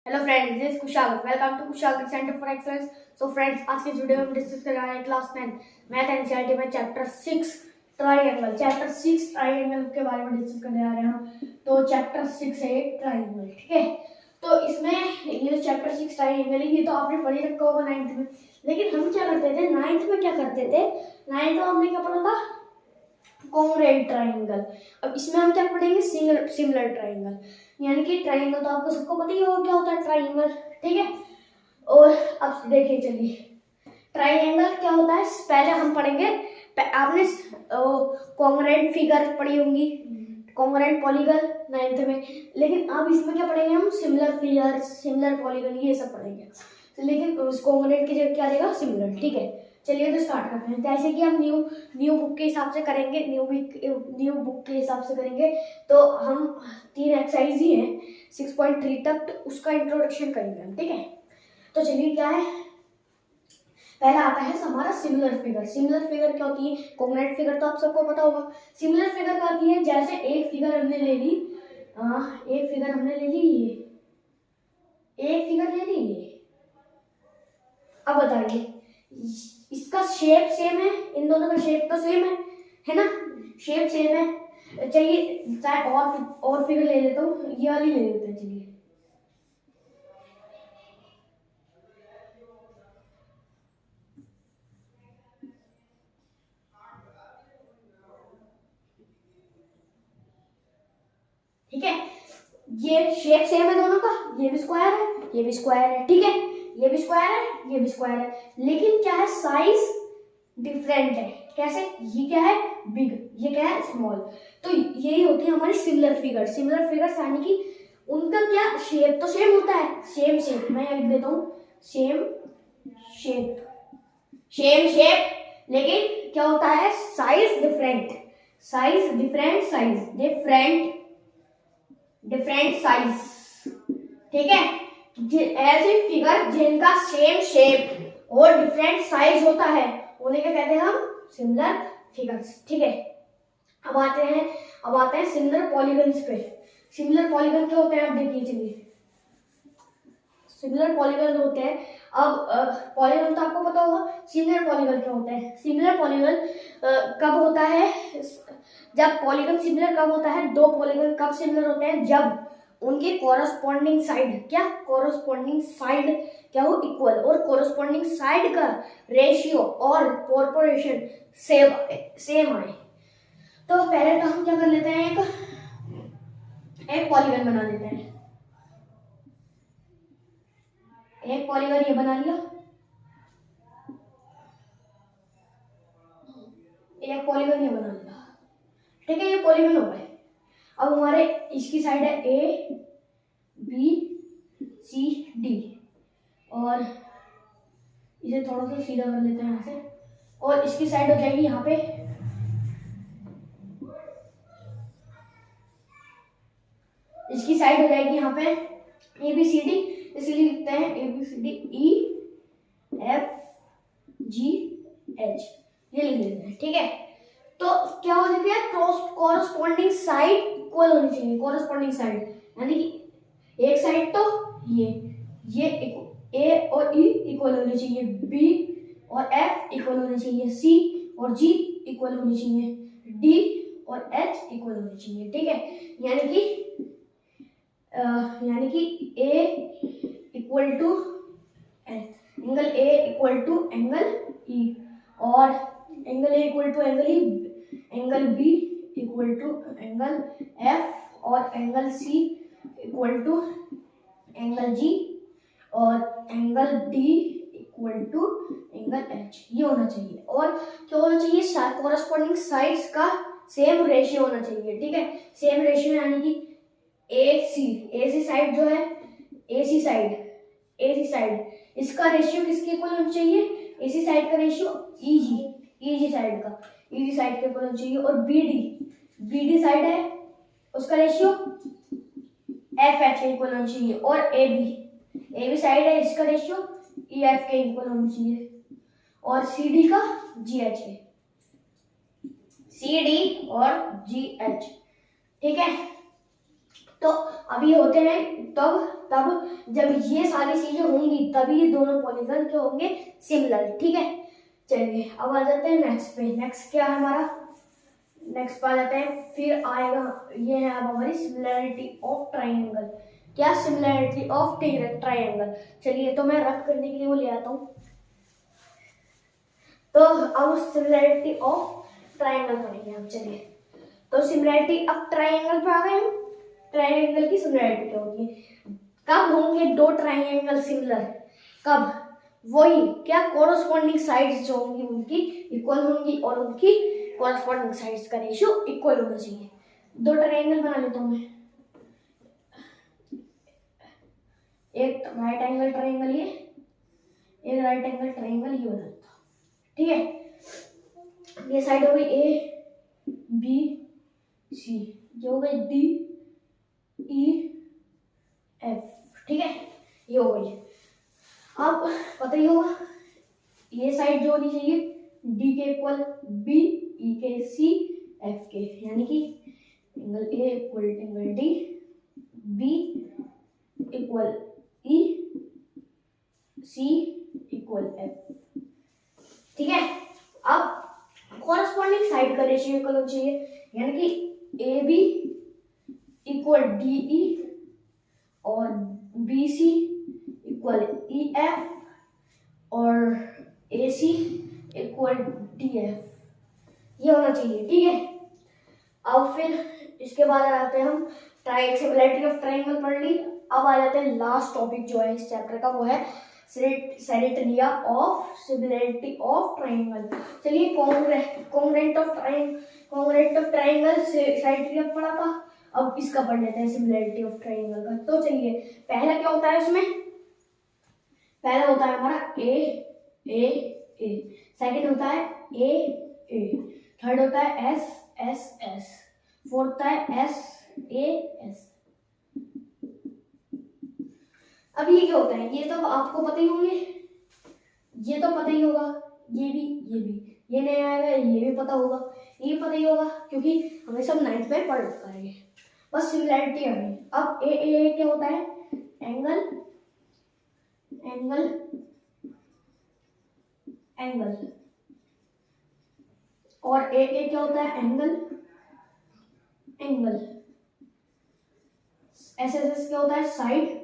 Hello friends, this Kushal. Welcome to Kushal centre for excellence. So friends, आज के video में हम डिस्कस कर रहे हैं क्लास 10 मैथ एनसीईआरटी में चैप्टर 6 ट्राइंगल। चैप्टर 6 ट्राइंगल के बारे में डिस्कस करने आ रहे हैं हम। तो चैप्टर 6 है ट्राइंगल, ठीक है। तो इसमें ये चैप्टर 6 ट्राइंगल, ये तो आपने पढ़ी रखा होगा 9th में। लेकिन हम क्या करते थे 9th में, क्या करते थे 9th में हमने क्या पढ़ा था, कॉन्ग्रुएंट ट्राइंगल। अब इसमें हम क्या पढ़ेंगे, सिमिलर ट्राइंगल। यानी कि ट्राइंगल तो आपको सबको पता ही होगा क्या होता है ट्राइंगल, ठीक है। और अब देखिए, चलिए ट्राइंगल क्या होता है पहले हम पढ़ेंगे। आपने कॉन्ग्रुएंट फिगर पढ़ी होंगी, कॉन्ग्रुएंट पॉलीगन 9th में। लेकिन अब इसमें क्या पढ़ेंगे हम, सिमिलर फिगर, सिमिलर पॉलीगन, ये सब पढ़ेंगे। लेकिन कॉन्ग्रुएंट की जगह क्या देगा, सिमिलर, ठीक है। चलिए तो स्टार्ट करते हैं। जैसे कि हम न्यू बुक के हिसाब से करेंगे, न्यू बुक के हिसाब से करेंगे। तो हम 3 एक्सरसाइज ही हैं 6.3 तक, तो उसका इंट्रोडक्शन करेंगे हम, ठीक है। तो चलिए, क्या है, पहला आता है हमारा सिमिलर फिगर। सिमिलर फिगर क्या होती है, कॉन्ग्रुएंट फिगर तो आप सबको पता होगा। सिमिलर फिगर क्या होती है, जैसे एक फिगर हमने ले ली, एक फिगर हमने ले ली, ये एक फिगर ले ली ये। अब बताइए, इसका शेप सेम है, इन दोनों का शेप तो सेम है ना, शेप सेम है। चलिए चाहे और फिगर ले लेता हूँ, ये वाली ले लेते हैं, चलिए। ठीक है, ये शेप सेम है दोनों का, ये भी स्क्वायर है, ये भी स्क्वायर है, ठीक है। ये भी स्क्वायर है, ये भी स्क्वायर है। लेकिन क्या है, साइज डिफरेंट है। कैसे, ये क्या है बिग, ये क्या है स्मॉल। तो यही होती है हमारी सिमिलर फिगर। सिमिलर फिगर्स यानी कि उनका क्या, शेप तो सेम होता है, सेम शेप, मैं लिख देता हूँ सेम शेप, सेम शेप। लेकिन क्या होता है, size different, size different, size different, different size, ठीक है। ऐसे फिगर जिनका सेम शेप और डिफरेंट साइज होता है उन्हें क्या कहते हैं हम, सिमिलर फिगर्स, ठीक है। अब आते हैं सिमिलर पॉलीगन्स पे। सिमिलर पॉलीगन क्या होते हैं, आप देखिए, चलिए सिमिलर पॉलीगन होते हैं। अब पॉलीगन तो आपको पता होगा, सिमिलर पॉलीगन क्या होता है। सिमिलर पॉलीगन कब होता है, जब पॉलीगन सिमिलर कब होता है, दो पॉलीगन कब सिमिलर होते हैं, जब उनके कोरस्पॉन्डिंग साइड, क्या कोरस्पॉन्डिंग साइड क्या हो, इक्वल, और कोरस्पॉन्डिंग साइड का रेशियो और प्रोपोर्शन सेम आए। तो पहले तो हम क्या कर लेते हैं, एक पॉलीगन बना लेते हैं। एक पॉलीगन ये बना लिया, एक पॉलीगन ये बना लिया, ठीक है। ये पॉलीगन हो गए। अब हमारे इसकी साइड है ए बी सी डी, और इसे थोड़ा सा सीधा कर लेते हैं यहाँ से, और इसकी साइड हो जाएगी यहाँ पे, इसकी साइड हो जाएगी यहाँ पे ए बी सी डी। इसलिए लिखते हैं A B C D E F G H, ये लिख लेते हैं, ठीक है। तो क्या हो जाती है, कोरस्पॉन्डिंग साइड इक्वल होनी चाहिए। कोरस्पॉन्डिंग साइड यानी कि एक साइड तो ये ए और ई इक्वल होनी चाहिए, बी और एफ इक्वल होने चाहिए, सी और जी इक्वल होनी चाहिए, डी और एच इक्वल होनी चाहिए, ठीक है। यानी कि A equal to angle A equal to angle E, और angle A equal to angle E, angle B equal to angle F, और angle C equal to angle G, और angle D equal to angle H, ये होना चाहिए। और क्या होना चाहिए, कोरस्पॉन्डिंग साइड्स का सेम रेशियो होना चाहिए, ठीक है। सेम रेशियो यानी कि ए सी साइड जो है, ए सी साइड इसका रेशियो किसके इक्वल होना चाहिए, ए सी साइड का रेशियो ई जी साइड के इक्वल होना चाहिए। और बी डी साइड है, उसका रेशियो एफ एच के इक्वल होना चाहिए। और ए बी साइड है, इसका रेशियो ई एफ के इक्वल होना चाहिए। और सी डी का जी एच है, सी डी और जी एच, ठीक है। तो अभी होते हैं तब जब ये सारी चीजें होंगी तभी ये दोनों पॉलीगन के होंगे सिमिलर, ठीक है। चलिए अब आ जाते हैं नेक्स्ट पे। नेक्स्ट क्या है हमारा, नेक्स्ट पे आ जाते हैं, फिर आएगा ये है अब हमारी सिमिलैरिटी ऑफ ट्राइंगल। क्या, सिमिलैरिटी ऑफ ट्राइंगल। चलिए तो मैं रफ करने के लिए वो ले आता हूँ। तो अब सिमिलैरिटी ऑफ ट्राइंगल करेंगे हम। चलिए तो सिमिलैरिटी ऑफ ट्राइंगल पे आ गए हम। ट्राइंगल की सिमिलैरिटी क्या होगी, कब होंगे दो ट्राइंगल सिमिलर, कब, वही क्या, कोरस्पॉन्डिंग साइड्स जो होंगी उनकी इक्वल होंगी और उनकी कोरस्पॉन्डिंग साइड्स का रेशियो इक्वल होना चाहिए। दो ट्राइंगल बना लेता हूं मैं, एक राइट एंगल ट्राइंगल ये, एक राइट एंगल ट्राइंगल ये बना लेता हूं, ठीक है। ये साइड हो गई ए बी सी, ये हो गई डी ई एफ, ठीक है, ये हो गई। अब पता ही होगा ये साइड जो होनी चाहिए डी के इक्वल बी, ई के सी, एफ के, यानी कि angle A equal angle D, B equal E, C equal F, ठीक है। अब कॉरस्पॉन्डिंग साइड का रेशियो इक्वल होना चाहिए, यानी कि A B equal D E और B C equal E F और A C equal D F, ये होना चाहिए, ठीक है। अब फिर इसके बाद आते हैं हम सिमिलैरिटी ऑफ ट्राइंगल पढ़ ली। अब आ जाते हैं लास्ट टॉपिक जो है इस चैप्टर का, वो है criteria of similarity of triangle. चलिए कॉन्ग्रुएंट ऑफ ट्राइंगल से क्राइटेरिया पढ़ा था, अब इसका पढ़ लेते हैं सिमिलैरिटी ऑफ ट्राइंगल का। तो चलिए पहला क्या होता है इसमें, पहला होता है हमारा ए ए ए, सेकंड होता है ए ए, थर्ड होता है एस एस एस, फोर्थ होता है एस ए एस। अब ये क्या होता है, ये तो आपको पता ही होंगे, ये तो पता ही होगा, ये भी, ये नहीं आएगा, ये भी पता होगा, ये पता ही होगा क्योंकि हमें सब 9th में पढ़ रखा है। बस सिमिलैरिटी आ गई। अब ए क्या होता है, एंगल और ए क्या होता है, एंगल। एस क्या होता है, साइड।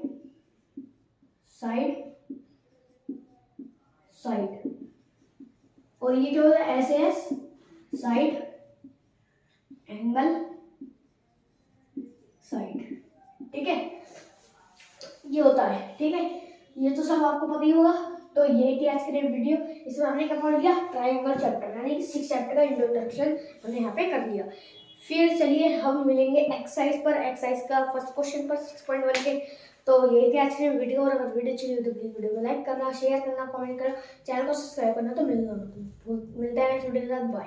और ये क्या होता है, एस साइड, एंगल, साइड, ठीक है, ये होता है, ठीक है। ये तो सब आपको पता ही होगा। तो ये थी आज की वीडियो, इसमें हमने क्या पढ़ लिया, ट्राइंगल चैप्टर, यानी कि 6 चैप्टर का इंट्रोडक्शन हमने यहाँ पे कर लिया। फिर चलिए हम मिलेंगे एक्सरसाइज पर, एक्सरसाइज का फर्स्ट क्वेश्चन पर 6.1 के। तो ये थी आज की वीडियो, और अगर वीडियो अच्छी लगी तो प्लीज वीडियो को लाइक करना, शेयर करना, कमेंट करना, चैनल को सब्सक्राइब करना। तो मिलते हैं नेक्स्ट वीडियो के साथ, बाय।